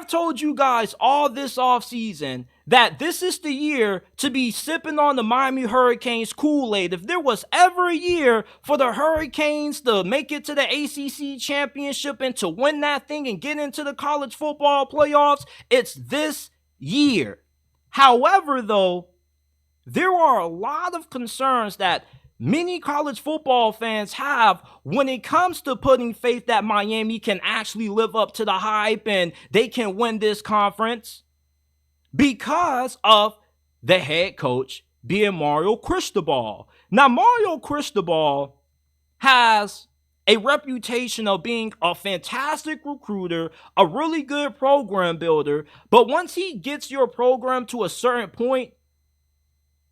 I've told you guys all this offseason that this is the year to be sipping on the Miami Hurricanes Kool-Aid. If there was ever a year for the Hurricanes to make it to the ACC championship and to win that thing and get into the college football playoffs, it's this year. However, though, there are a lot of concerns that many college football fans have when it comes to putting faith that Miami can actually live up to the hype and they can win this conference because of the head coach being Mario Cristobal. Now, Mario Cristobal has a reputation of being a fantastic recruiter, a really good program builder, but once he gets your program to a certain point,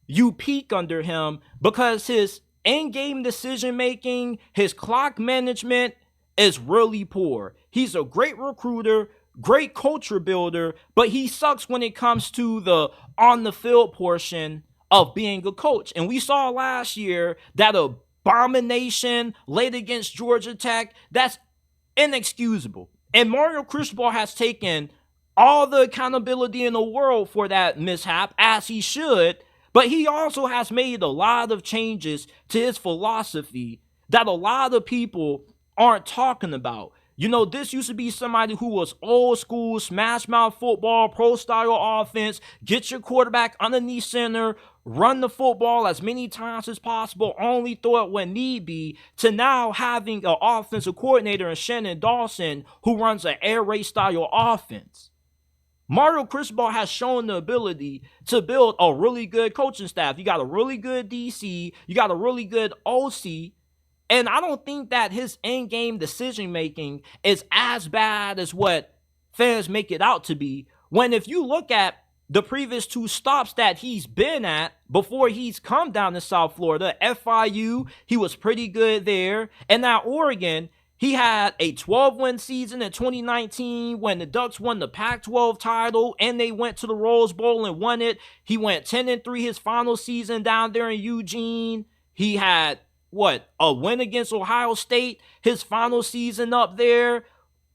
you peak under him because his in-game decision-making, his clock management is really poor. He's a great recruiter, great culture builder, but he sucks when it comes to the on-the-field portion of being a coach. And we saw last year that abomination late against Georgia Tech. That's inexcusable. And Mario Cristobal has taken all the accountability in the world for that mishap, as he should. But he also has made a lot of changes to his philosophy that a lot of people aren't talking about. You know, this used to be somebody who was old school, smash mouth football, pro style offense, get your quarterback underneath center, run the football as many times as possible, only throw it when need be, to now having an offensive coordinator in Shannon Dawson who runs an air raid style offense. Mario Cristobal has shown the ability to build a really good coaching staff. You got a really good DC, you got a really good OC, and I don't think that his in-game decision-making is as bad as what fans make it out to be. When if you look at the previous two stops that he's been at before he's come down to South Florida, FIU, he was pretty good there, and now Oregon, he had a 12-win season in 2019 when the Ducks won the Pac-12 title and they went to the Rose Bowl and won it. He went 10-3 his final season down there in Eugene. He had, a win against Ohio State his final season up there,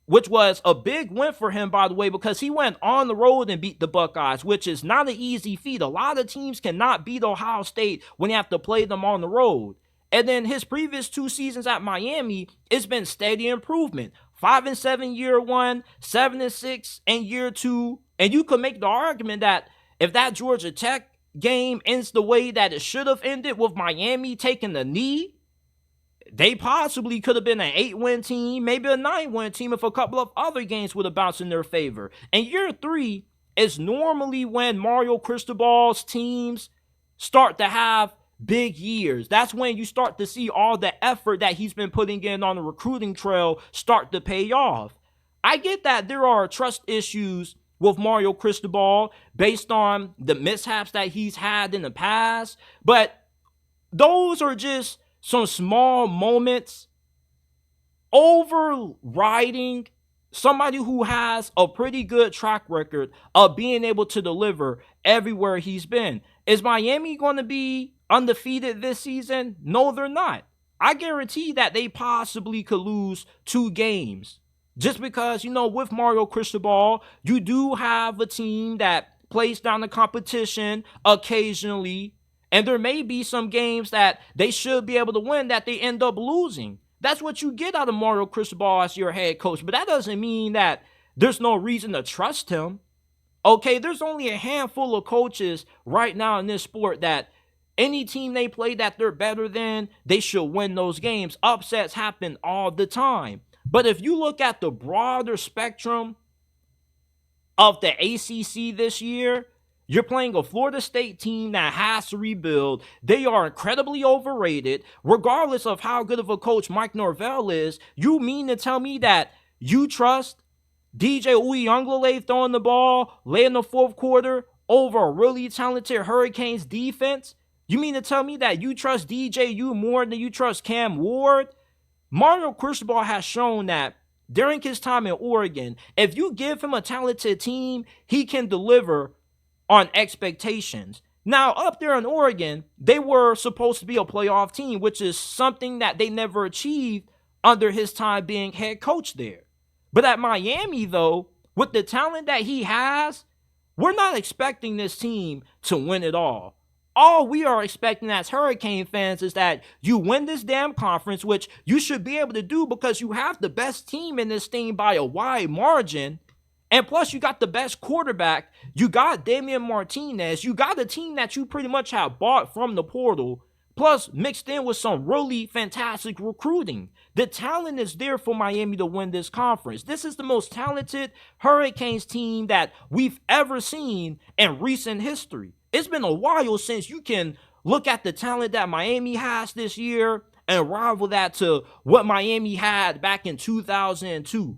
which was a big win for him, by the way, because he went on the road and beat the Buckeyes, which is not an easy feat. A lot of teams cannot beat Ohio State when you have to play them on the road. And then his previous 2 seasons at Miami, it's been steady improvement. 5-7 year 1, 7-6 in year 2. And you could make the argument that if that Georgia Tech game ends the way that it should have ended with Miami taking the knee, they possibly could have been an 8-win team, maybe a 9-win team if a couple of other games would have bounced in their favor. And year 3 is normally when Mario Cristobal's teams start to have big years. That's when you start to see all the effort that he's been putting in on the recruiting trail start to pay off. I get that there are trust issues with Mario Cristobal based on the mishaps that he's had in the past, but those are just some small moments overriding somebody who has a pretty good track record of being able to deliver everywhere he's been. Is Miami going to be undefeated this season? No, they're not. I guarantee that they possibly could lose 2 games. Just because, with Mario Cristobal, you do have a team that plays down the competition occasionally, and there may be some games that they should be able to win that they end up losing. That's what you get out of Mario Cristobal as your head coach, but that doesn't mean that there's no reason to trust him. Okay, there's only a handful of coaches right now in this sport that any team they play that they're better than, they should win those games. Upsets happen all the time. But if you look at the broader spectrum of the ACC this year, you're playing a Florida State team that has to rebuild. They are incredibly overrated. Regardless of how good of a coach Mike Norvell is, you mean to tell me that you trust DJ Uyunglele throwing the ball late in the 4th quarter over a really talented Hurricanes defense? You mean to tell me that you trust DJU more than you trust Cam Ward? Mario Cristobal has shown that during his time in Oregon, if you give him a talented team, he can deliver on expectations. Now, up there in Oregon, they were supposed to be a playoff team, which is something that they never achieved under his time being head coach there. But at Miami, though, With the talent that he has, we're not expecting this team to win it all. All we are expecting as Hurricane fans is that you win this damn conference, which you should be able to do because you have the best team in this thing by a wide margin. And plus, you got the best quarterback. You got Damian Martinez. You got a team that you pretty much have bought from the portal, plus mixed in with some really fantastic recruiting. The talent is there for Miami to win this conference. This is the most talented Hurricanes team that we've ever seen in recent history. It's been a while since you can look at the talent that Miami has this year and rival that to what Miami had back in 2002.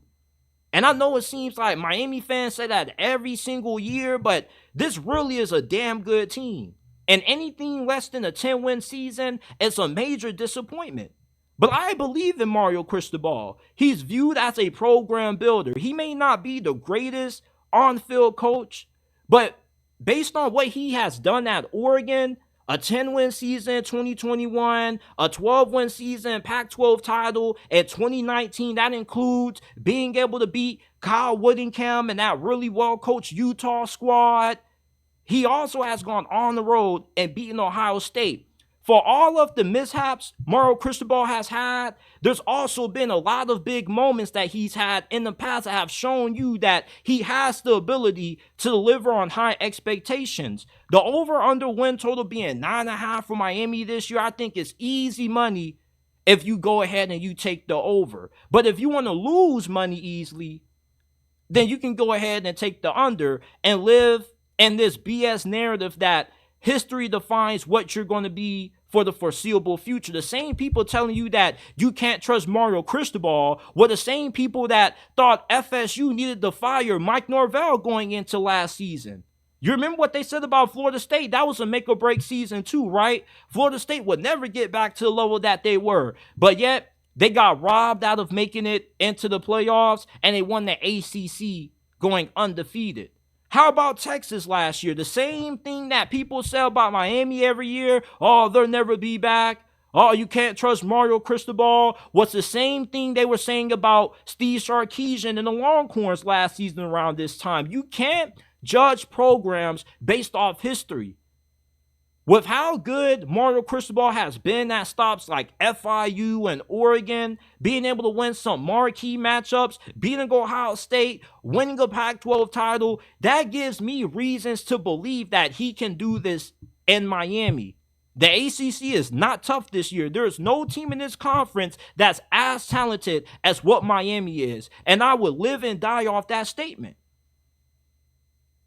And I know it seems like Miami fans say that every single year, but this really is a damn good team. And anything less than a 10-win season is a major disappointment. But I believe in Mario Cristobal. He's viewed as a program builder. He may not be the greatest on-field coach, but based on what he has done at Oregon, a 10-win season 2021, a 12-win season Pac-12 title in 2019. That includes being able to beat Kyle Whittingham and that really well-coached Utah squad. He also has gone on the road and beaten Ohio State. For all of the mishaps Mario Cristobal has had, there's also been a lot of big moments that he's had in the past that have shown you that he has the ability to deliver on high expectations. The over-under win total being 9.5 for Miami this year, I think is easy money if you go ahead and you take the over. But if you want to lose money easily, then you can go ahead and take the under and live in this BS narrative that history defines what you're going to be for the foreseeable future. The same people telling you that you can't trust Mario Cristobal were the same people that thought FSU needed to fire Mike Norvell going into last season. You remember what they said about Florida State? That was a make or break season too, right? Florida State would never get back to the level that they were. But yet, they got robbed out of making it into the playoffs, and they won the ACC going undefeated. How about Texas last year? The same thing that people say about Miami every year. Oh, they'll never be back. Oh, you can't trust Mario Cristobal. What's the same thing they were saying about Steve Sarkisian and the Longhorns last season around this time. You can't judge programs based off history. With how good Mario Cristobal has been at stops like FIU and Oregon, being able to win some marquee matchups, beating Ohio State, winning a Pac-12 title, that gives me reasons to believe that he can do this in Miami. The ACC is not tough this year. There is no team in this conference that's as talented as what Miami is. And I would live and die off that statement.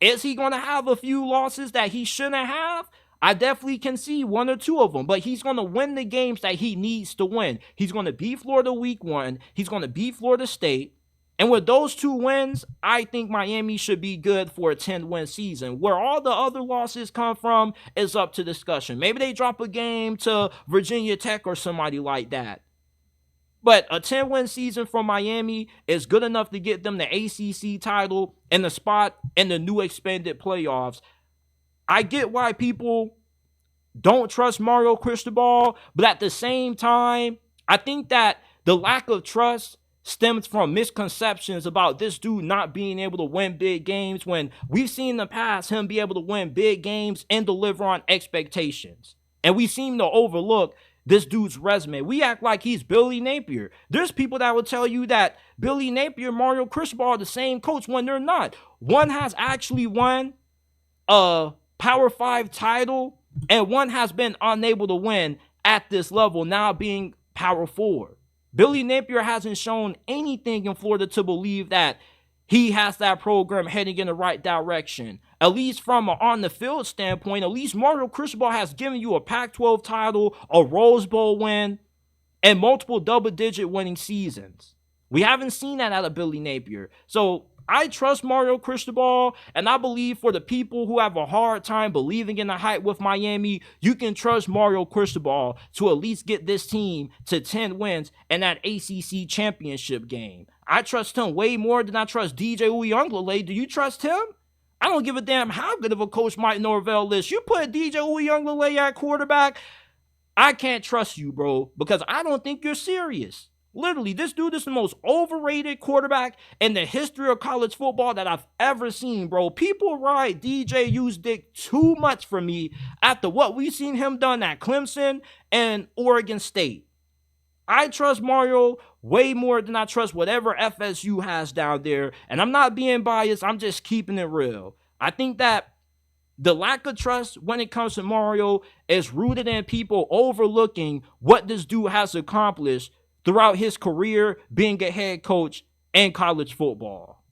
Is he going to have a few losses that he shouldn't have? I definitely can see one or two of them, but he's going to win the games that he needs to win. He's going to beat Florida week 1. He's going to beat Florida State. And with those 2 wins, I think Miami should be good for a 10-win season. Where all the other losses come from is up to discussion. Maybe they drop a game to Virginia Tech or somebody like that. But a 10-win season for Miami is good enough to get them the ACC title and the spot in the new expanded playoffs. I get why people don't trust Mario Cristobal, but at the same time, I think that the lack of trust stems from misconceptions about this dude not being able to win big games when we've seen in the past him be able to win big games and deliver on expectations. And we seem to overlook this dude's resume. We act like he's Billy Napier. There's people that will tell you that Billy Napier and Mario Cristobal are the same coach when they're not. One has actually won a Power 5 title, and one has been unable to win at this level, now being Power 4. Billy Napier hasn't shown anything in Florida to believe that he has that program heading in the right direction. At least from an on-the-field standpoint, at least Mario Cristobal has given you a Pac-12 title, a Rose Bowl win, and multiple double-digit winning seasons. We haven't seen that out of Billy Napier. So I trust Mario Cristobal, and I believe for the people who have a hard time believing in the hype with Miami, you can trust Mario Cristobal to at least get this team to 10 wins in that ACC championship game. I trust him way more than I trust DJ Uiagalelei. Do you trust him? I don't give a damn how good of a coach Mike Norvell is. You put DJ Uiagalelei at quarterback, I can't trust you, bro, because I don't think you're serious. Literally, this dude is the most overrated quarterback in the history of college football that I've ever seen, bro. People ride DJU's dick too much for me after what we've seen him done at Clemson and Oregon State. I trust Mario way more than I trust whatever FSU has down there. And I'm not being biased, I'm just keeping it real. I think that the lack of trust when it comes to Mario is rooted in people overlooking what this dude has accomplished throughout his career being a head coach in college football.